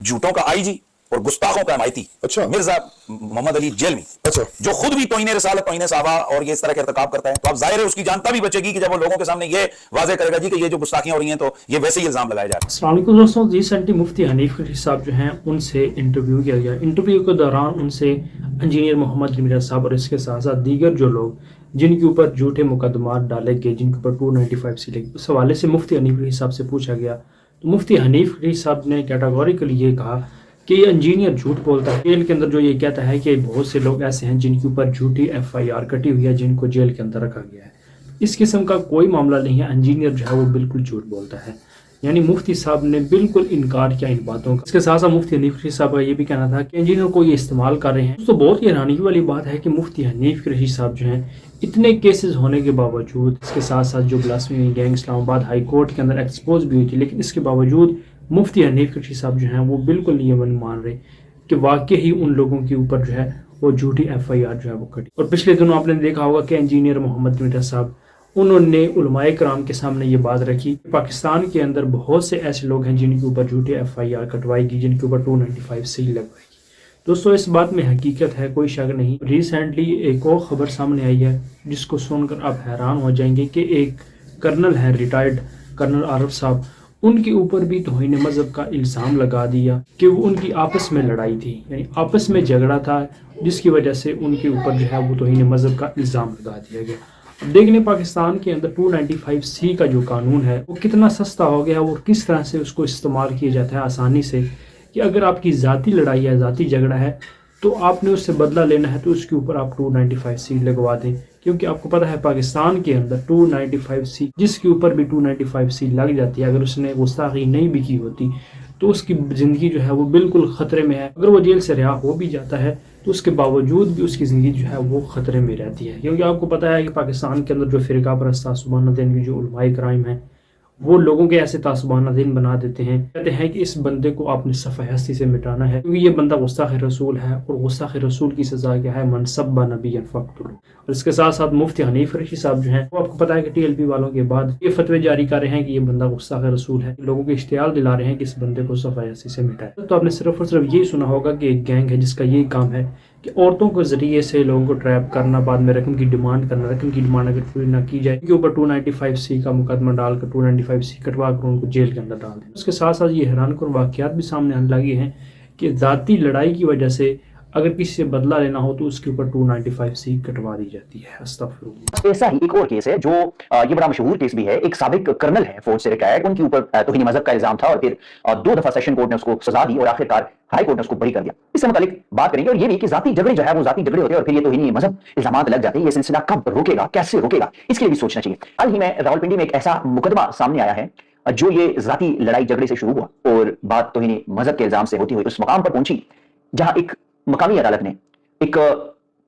झूठों का आईजी और गुस्ताखों का एमआईटी अच्छा। मिर्जा मोहम्मद अली जेलवी, अच्छा। जो खुद भी तौहीन रिसालत, तौहीन सहाबा और ये इस तरह के इर्तिकाब करता है, तो अब जाहिर है उसकी जान तभी बचेगी कि जब वो लोगों के सामने ये वाज़ेह करेगा जी कि ये जो गुस्ताखियां हो रही हैं तो ये वैसे ही इल्जाम लगाए जा रहे हैं। अस्सलाम वालेकुम दोस्तों, रिसेंटली मुफ्ती हनीफ साहब जो हैं उनसे इंटरव्यू किया गया। इंटरव्यू के दौरान उनसे इंजीनियर मोहम्मद अली मिर्जा साहब और इसके साथ साथ दीगर जो लोग जिनके ऊपर झूठे मुकदमात डाले गए, जिनके ऊपर 295 सी लगी, उस हवाले से मुफ्ती हनीफ साहब से पूछा गया। तो मुफ्ती हनीफ साहब ने कैटेगोरिकली ये कहा कि ये इंजीनियर झूठ बोलता है। जेल के अंदर जो ये कहता है कि बहुत से लोग ऐसे हैं जिनके ऊपर झूठी FIR कटी हुई है, जिनको जेल के अंदर रखा गया है। इस किस्म का कोई मामला नहीं है, इंजीनियर जो है वो बिल्कुल झूठ बोलता है। यानी मुफ्ती साहब ने बिल्कुल इनकार किया इन बातों का। इसके साथ साथ मुफ्ती हनीफ साहब का ये भी कहना था कि इंजीनियर को ये इस्तेमाल कर रहे हैं। तो बहुत ही हैरानी वाली बात है कि मुफ्ती हनीफ रशीद साहब जो हैं इतने केसेस होने के बावजूद, इसके साथ साथ जो blasphemy gang Islamabad high court के अंदर एक्सपोज भी हुई थी, लेकिन इसके बावजूद मुफ्ती हनीफ रशीद साहब जो हैं वो बिल्कुल नहीं ये मान रहे कि वाकई ही उन लोगों के ऊपर जो है वो झूठी FIR जो है वो कटी। और पिछले दिनों आपने देखा होगा कि इंजीनियर मोहम्मद मिर्जा साहब उन्होंने उलमाए कराम के सामने ये बात रखी, पाकिस्तान के अंदर बहुत से ऐसे लोग हैं जिनके ऊपर झूठी FIR कटवाएगी, जिनके ऊपर 295 सी लगवाएगी। दोस्तों इस बात में हकीकत है, कोई शक नहीं। रिसेंटली एक और ख़बर सामने आई है जिसको सुनकर आप हैरान हो जाएंगे कि एक कर्नल है, रिटायर्ड कर्नल आरिफ साहब, उनके ऊपर भी तौहीन मज़हब का इल्ज़ाम लगा दिया कि वो उनकी आपस में लड़ाई थी, यानी आपस में झगड़ा था, जिसकी वजह से उनके ऊपर जो है वो तौहीन मज़हब का इल्ज़ाम लगा दिया गया। अब देख लें पाकिस्तान के अंदर 295 सी का जो कानून है वो कितना सस्ता हो गया और किस तरह से उसको इस्तेमाल किया जाता है आसानी से, कि अगर आपकी ज़ाती लड़ाई है, ज़ाती झगड़ा है, तो आपने उससे बदला लेना है तो उसके ऊपर आप 295 सी लगवा दें। क्योंकि आपको पता है पाकिस्तान के अंदर 295 सी, जिसके ऊपर भी 295 सी लग जाती है, अगर उसने गुस्ताखी नहीं भी की होती तो उसकी ज़िंदगी जो है वो बिल्कुल ख़तरे में है। अगर वो जेल से रिहा हो भी जाता है तो उसके बावजूद भी उसकी ज़िंदगी जो है वो ख़तरे में रहती है। क्योंकि आपको पता है कि पाकिस्तान के अंदर जो फ़िरका परस्त तासुबाना दिन की जो उलमाए कराइम है, वो लोगों के ऐसे तासुबाना दिन बना देते हैं, कहते हैं कि इस बंदे को आपने सफ़े हस्ती से मिटाना है, क्योंकि ये बंदा गुस्ताख़ रसूल है और गुस्ताख़ रसूल की सज़ा क्या है, मन सब्बा नबिय्यन फ़क़्तुलूहु। और इसके साथ साथ मुफ्ती हनीफ रशीद साहब जो हैं वो आपको पता है कि TLP वालों के बाद ये फतवे जारी कर रहे हैं कि ये बंदा गुस्ताख़ रसूल है, लोगों को इश्तियाल दिला रहे हैं कि इस बंदे को सफ़े हस्ती से मिटाए। तो आपने सिर्फ और सिर्फ यही सुना होगा कि एक गैंग है जिसका ये काम है कि औरतों के ज़रिए से लोगों को ट्रैप करना, बाद में रकम की डिमांड करना, रकम की डिमांड अगर पूरी ना की जाए उनके ऊपर 295 सी का मुकदमा डालकर 295 सी कटवा कर उनको जेल के अंदर डाल दें। उसके साथ साथ ये हैरान कन वाक़यात भी सामने आने लगे हैं कि ज़ाती लड़ाई की वजह से अगर किसी से बदला लेना हो तो उसके ऊपर 295 सी कटवा दी जाती है। अस्तग़फिरुल्लाह। ऐसा ही एक और केस है जो ये बड़ा मशहूर केस भी है। एक साबिक कर्नल है, फौज से रिटायर्ड, उनके ऊपर तौहीन मज़हब का इल्जाम था और फिर 2 दफा सेशन कोर्ट ने उसको सजा दी और आखिरकार हाई कोर्ट ने उसको बरी कर दिया। इससे मुतालिक बात करेंगे और ये भी कि ज़ाती झगड़े जो है वो ज़ाती झगड़े होते हैं और फिर ये तौहीन मज़हब इल्जामात लग जाते हैं। ये सिलसिला कब रुकेगा, कैसे रुकेगा, इसके लिए भी सोचना चाहिए। हाल ही में रावलपिंडी में एक ऐसा मुकदमा सामने आया है जो ये ज़ाती लड़ाई झगड़े से शुरू हुआ और बात तौहीन मज़हब के इल्जाम से होती हुई उस मकाम पर पहुंची जहां एक मकामी अदालत ने एक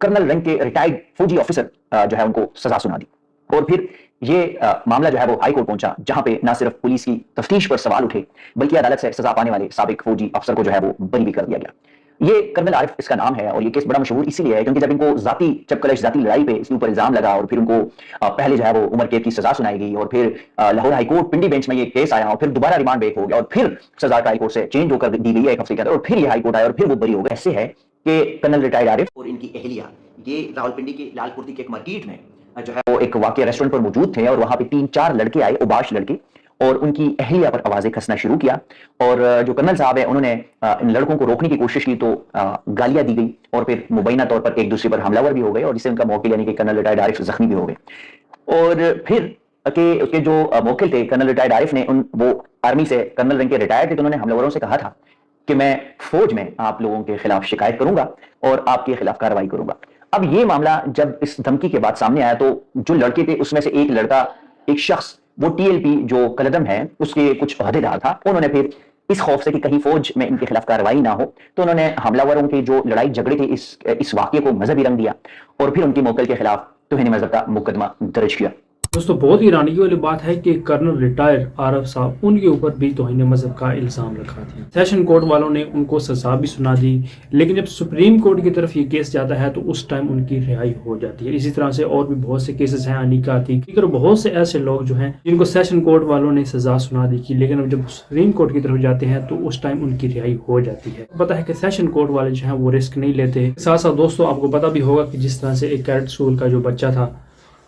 कर्नल रैंक के रिटायर्ड फौजी ऑफिसर जो है उनको सजा सुना दी। और फिर ये मामला जो है वो हाई कोर्ट पहुंचा, जहां पे ना सिर्फ पुलिस की तफ्तीश पर सवाल उठे बल्कि अदालत से सजा पाने वाले साबिक फौजी अफसर को जो है वो बरी भी कर दिया गया। ये कर्नल आरिफ इसका नाम है और ये केस बड़ा मशहूर इसीलिए है क्योंकि जब इनको जाती लड़ाई पे इसके ऊपर इल्जाम लगा और फिर उनको पहले जो है वो उम्र कैद की सजा सुनाई गई और फिर लाहौर हाई कोर्ट पिंडी बेंच में ये केस आया और फिर दोबारा रिमांड बेक हो गया और फिर सजा ट्रायल कोर्ट से चेंज होकर दी गई है 1 हफ्ते के अंदर और फिर ये हाई कोर्ट आया और फिर वो बरी हो गए। ऐसे है कि कर्नल रिटायर्ड आरिफ और इनकी अहलिया ये रावलपिंडी के लालपुर्ती के एक मार्केट में जो है वो एक वाकई रेस्टोरेंट पर मौजूद थे और वहां पे 3-4 लड़के आए, उबाश लड़के, और उनकी अहलिया पर आवाजें कसना शुरू किया। और जो कर्नल साहब है उन्होंने इन लड़कों को रोकने की कोशिश की तो गालियां दी गई और फिर मुबैना तौर पर एक दूसरे पर हमलावर भी हो गए और जिससे उनका मौकिल यानी कि कर्नल रिटायर्ड आरिफ जख्मी भी हो गए। और फिर उसके जो मौकिल थे कर्नल रिटायर्ड आरिफ ने वो आर्मी से कर्नल रैंक के रिटायर्ड थे तो उन्होंने हमलावरों से कहा था कि मैं फौज में आप लोगों के खिलाफ शिकायत करूंगा और आपके खिलाफ कार्रवाई करूंगा। अब ये मामला जब इस धमकी के बाद सामने आया तो जो लड़के थे उसमें से एक शख्स वो TLP जो कलदम है उसके कुछ ओहदेदार था, उन्होंने फिर इस खौफ से कि कहीं फौज में इनके खिलाफ कार्रवाई ना हो तो उन्होंने हमलावरों के जो लड़ाई झगड़े थे इस वाकये को मजहबी रंग दिया और फिर उनके मौकिल के खिलाफ तौहीन मज़हब का मुकदमा दर्ज किया। दोस्तों बहुत ही हैरानी वाली बात है कि कर्नल रिटायर आरफ साहब उनके ऊपर भी तौहीन मजहब का इल्ज़ाम लगा दिया। सेशन कोर्ट वालों ने उनको सजा भी सुना दी, लेकिन जब सुप्रीम कोर्ट की तरफ ये केस जाता है तो उस टाइम उनकी रिहाई हो जाती है। इसी तरह से और भी बहुत से केसेस हैं अनिका आतिक और बहुत से ऐसे लोग जो हैं जिनको सेशन कोर्ट वालों ने सजा सुना दी की, लेकिन अब जब सुप्रीम कोर्ट की तरफ जाते हैं तो उस टाइम उनकी रिहाई हो जाती है। पता है कि सेशन कोर्ट वाले जो हैं वो रिस्क नहीं लेते। साथ साथ दोस्तों आपको पता भी होगा कि जिस तरह से एक कैडेट स्कूल का जो बच्चा था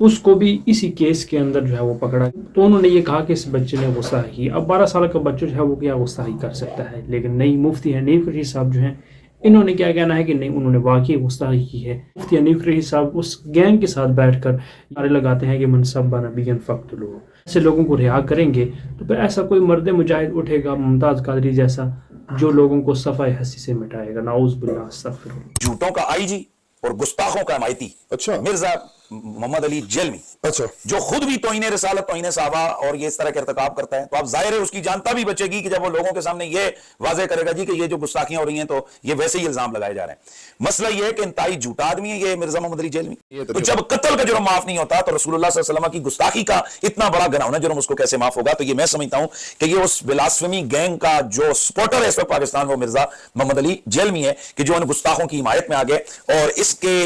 उसको भी इसी केस के अंदर जो है वो पकड़ा, तो उन्होंने ये कहा कि इस बच्चे ने गुस्ताखी की। अब 12 साल का बच्चा जो है वो क्या गुस्ताखी कर सकता है, लेकिन नहीं, मुफ्ती हनीफ रशीद साहब जो हैं इन्होंने क्या कहना है कि नहीं, उन्होंने वाकई गुस्ताखी की है। मुफ्ती हनीफ रशीद साहब उस गैंग के साथ बैठकर नारे लगाते हैं कि मनसब नबीयन फक्तुलूहु, ऐसे लोगों को रिहा करेंगे तो फिर ऐसा कोई मर्द मुजाहिद उठेगा मुमताज कादरी जैसा जो लोगों को सफाई हंसी से मिटाएगा। नाउज़ बिल्लाह अस्तगफिरुल्लाह। झूठों का आईजी और गुस्ताखों का हिमायती अच्छा। मिर्जा मोहम्मद अली जेलमी, अच्छा, जो खुद भी तौहीन रिसालत, तौहीन सहाबा और ये इस तरह के इर्तिकाब करता है, तो आप जाहिर है उसकी जानता भी बचेगी कि जब वो लोगों के सामने ये वाजे करेगा जी कि ये जो गुस्ताखियां हो रही हैं तो ये वैसे ही इल्जाम लगाए जा रहे हैं। मसला ये है कि इंतहाई झूठा आदमी है ये मिर्जा मोहम्मद अली जेलमी। तो जब कत्ल का जुर्म माफ नहीं होता तो रसूलुल्लाह सल्लल्लाहु अलैहि वसल्लम की गुस्ताखी का इतना बड़ा घिनौना जुर्म उसको कैसे माफ होगा? तो ये मैं समझता हूं कि ये उस बिलास्फेमी गैंग का जो सपोर्टर है इस वक्त पाकिस्तान, वो मिर्जा मोहम्मद अली जेलमी है कि जो उन गुस्ताखों की हिमायत में आ गए। और इसके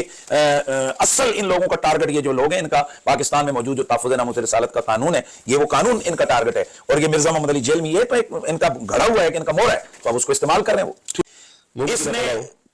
असल इन लोगों का टारगेट, ये जो लोग हैं, इनका पाकिस्तान में मौजूद जो तहफ़्फ़ुज़ नामूस रिसालत का कानून है, ये वो कानून इनका टारगेट है। और ये मिर्जा मोहम्मद अली जेलमी ये तो एक इनका घड़ा हुआ है कि इनका मोहर है, तो अब उसको इस्तेमाल कर रहे हैं वो। इसने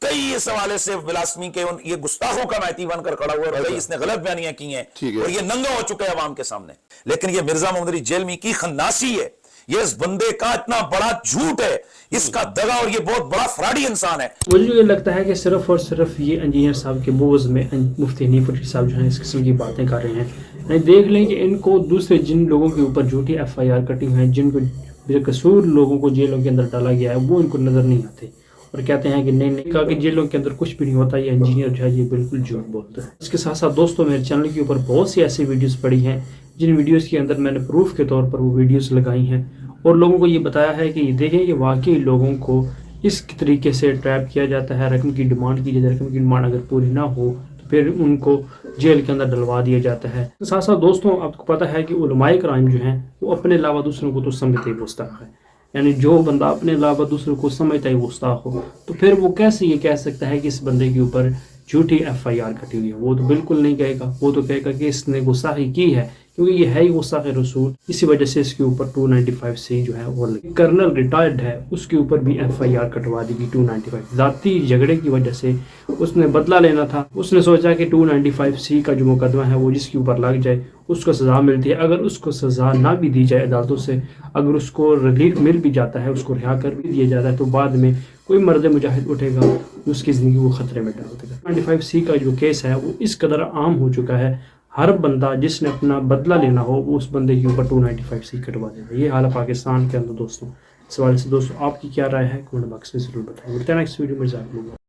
कई इस हवाले से बिलास्मी के ये गुस्ताखों का मैती बनकर खड़ा हुआ, और कई इसने गलत बयानियां की हैं और ये नंगा हो चुका है अवाम के सामने। लेकिन ये मिर्जा मोहम्मद अली जेलमी की खन्नासी है, ये इस बंदे का इतना बड़ा झूठ है, इसका दगा, और ये बहुत बड़ा फ्रॉडी इंसान है। मुझे ये लगता है कि सिर्फ और सिर्फ ये इंजीनियर साहब के बोझ में मुफ्ती हनीफ रशीद साहब जो हैं इस किस्म की बातें कर रहे हैं। नहीं, देख लें कि इनको दूसरे जिन लोगों के ऊपर झूठी FIR कटी हुई हैं, जिनको बेकसूर लोगों को जेलों के अंदर डाला गया है, वो इनको नज़र नहीं आते और कहते हैं कि नहीं, कहा कि जेलों के अंदर कुछ भी नहीं होता, ये इंजीनियर जो है ये बिल्कुल झूठ बोलता है। इसके साथ साथ दोस्तों मेरे चैनल के ऊपर बहुत सी ऐसी वीडियोस पड़ी हैं जिन वीडियोस के अंदर मैंने प्रूफ के तौर पर वो वीडियोस लगाई हैं और लोगों को ये बताया है कि ये देखें कि वाकई लोगों को इस तरीके से ट्रैप किया जाता है, रकम की डिमांड की जाती है, रकम की डिमांड अगर पूरी ना हो तो फिर उनको जेल के अंदर डलवा दिया जाता है। तो साथ साथ दोस्तों आपको पता है कि उलमाए कराम जो हैं वो अपने अलावा दूसरों को तो समझते ही गुस्ताख है, यानी जो बंदा अपने अलावा दूसरों को समझता है गुस्ताख हो, तो फिर वो कैसे ये कह सकता है कि इस बंदे के ऊपर झूठी FIR कटी हुई है? वो तो बिल्कुल नहीं कहेगा, वो तो कहेगा कि इसने गुस्ताखी की है, क्योंकि ये है ही गुस्ताख रसूल, इसी वजह से इसके ऊपर 295C जो है वो लगी। कर्नल रिटायर्ड है, उसके ऊपर भी FIR कटवा दी गई 295। जाती झगड़े की वजह से उसने बदला लेना था, उसने सोचा कि 295C का जो मुकदमा है वो जिसके ऊपर लग जाए उसको सज़ा मिलती है। अगर उसको सज़ा ना भी दी जाए अदालतों से, अगर उसको रिलीफ मिल भी जाता है, उसको रिहा कर भी दिया जाता है, तो बाद में कोई मर्द मुजाहिद उठेगा, उसकी ज़िंदगी को ख़तरे में डाल देगा। 295C का जो केस है वो इस कदर आम हो चुका है, हर बंदा जिसने अपना बदला लेना हो वो उस बंदे के ऊपर 295C कटवा देगा। ये हाल है पाकिस्तान के अंदर दोस्तों। इस हवाले से दोस्तों आपकी क्या राय है कमेंट बॉक्स में ज़रूर बताएं। मिलते हैं नेक्स्ट वीडियो में।